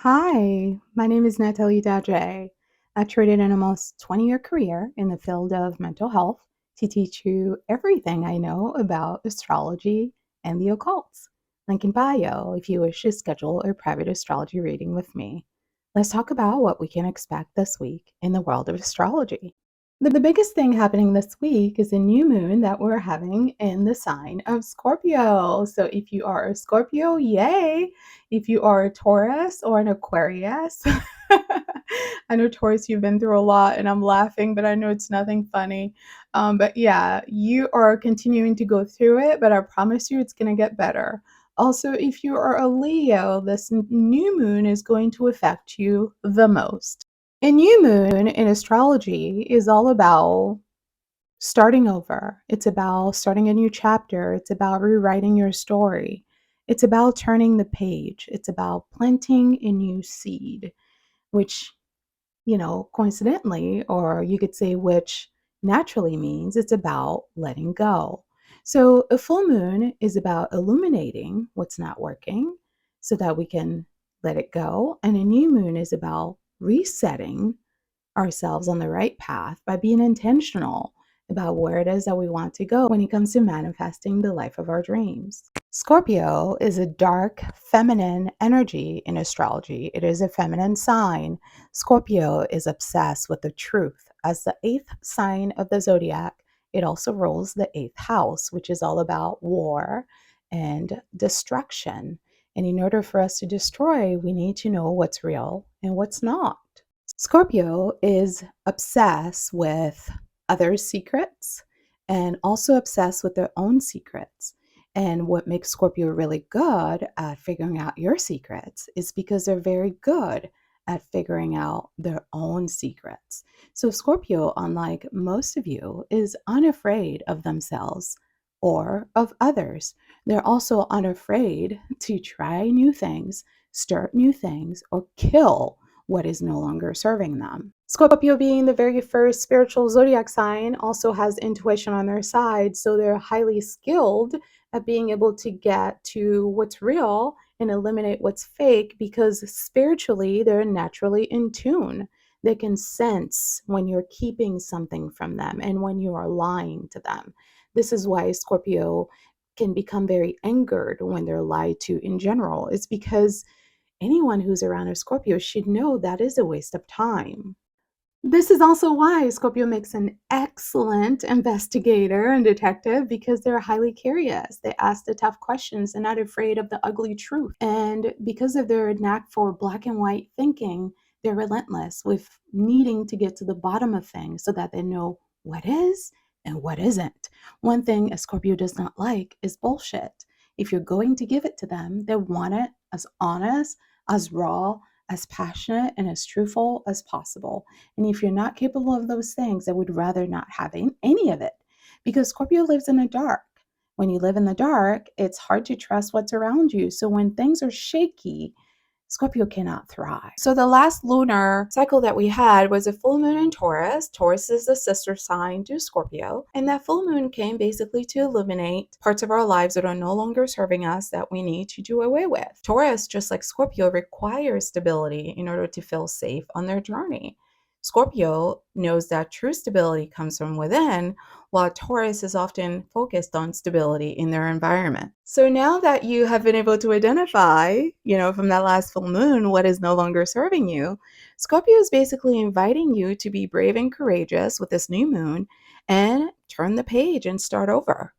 Hi, my name is Natalie Dadre. I traded in almost 20-year career in the field of mental health to teach you everything I know about astrology and the occult. Link in bio if you wish to schedule a private astrology reading with me. Let's talk about what we can expect this week in the world of astrology. The biggest thing happening this week is a new moon that we're having in the sign of Scorpio. So if you are a Scorpio, yay! If you are a Taurus or an Aquarius, I know Taurus, you've been through a lot and I'm laughing, but I know it's nothing funny. But yeah, you are continuing to go through it, but I promise you it's going to get better. Also, if you are a Leo, this new moon is going to affect you the most. A new moon in astrology is all about starting over. It's about starting a new chapter. It's about rewriting your story. It's about turning the page. It's about planting a new seed, which, coincidentally, or you could say which naturally means it's about letting go. So a full moon is about illuminating what's not working so that we can let it go. And a new moon is about resetting ourselves on the right path by being intentional about where it is that we want to go when it comes to manifesting the life of our dreams. Scorpio is a dark feminine energy in astrology. It is a feminine sign. Scorpio is obsessed with the truth. As the eighth sign of the zodiac, it also rules the eighth house, which is all about war and destruction. And in order for us to destroy, we need to know what's real and what's not. Scorpio is obsessed with others' secrets and also obsessed with their own secrets. And what makes Scorpio really good at figuring out your secrets is because they're very good at figuring out their own secrets. So, Scorpio, unlike most of you, is unafraid of themselves or of others. They're also unafraid to try new things, start new things, or kill what is no longer serving them. Scorpio, being the very first spiritual zodiac sign, also has intuition on their side, so they're highly skilled at being able to get to what's real and eliminate what's fake because spiritually they're naturally in tune. They can sense when you're keeping something from them and when you are lying to them. This is why Scorpio can become very angered when they're lied to in general. It's because anyone who's around a Scorpio should know that is a waste of time. This is also why Scorpio makes an excellent investigator and detective because they're highly curious. They ask the tough questions and not afraid of the ugly truth. And because of their knack for black and white thinking, they're relentless with needing to get to the bottom of things so that they know what is and what isn't. One thing a Scorpio does not like is bullshit. If you're going to give it to them, they want it as honest, as raw, as passionate, and as truthful as possible. And if you're not capable of those things, I would rather not have any of it because Scorpio lives in the dark. When you live in the dark, it's hard to trust what's around you. So when things are shaky, Scorpio cannot thrive. So the last lunar cycle that we had was a full moon in Taurus. Taurus is the sister sign to Scorpio. And that full moon came basically to illuminate parts of our lives that are no longer serving us that we need to do away with. Taurus, just like Scorpio, requires stability in order to feel safe on their journey. Scorpio knows that true stability comes from within, while Taurus is often focused on stability in their environment. So now that you have been able to identify, from that last full moon, what is no longer serving you, Scorpio is basically inviting you to be brave and courageous with this new moon and turn the page and start over.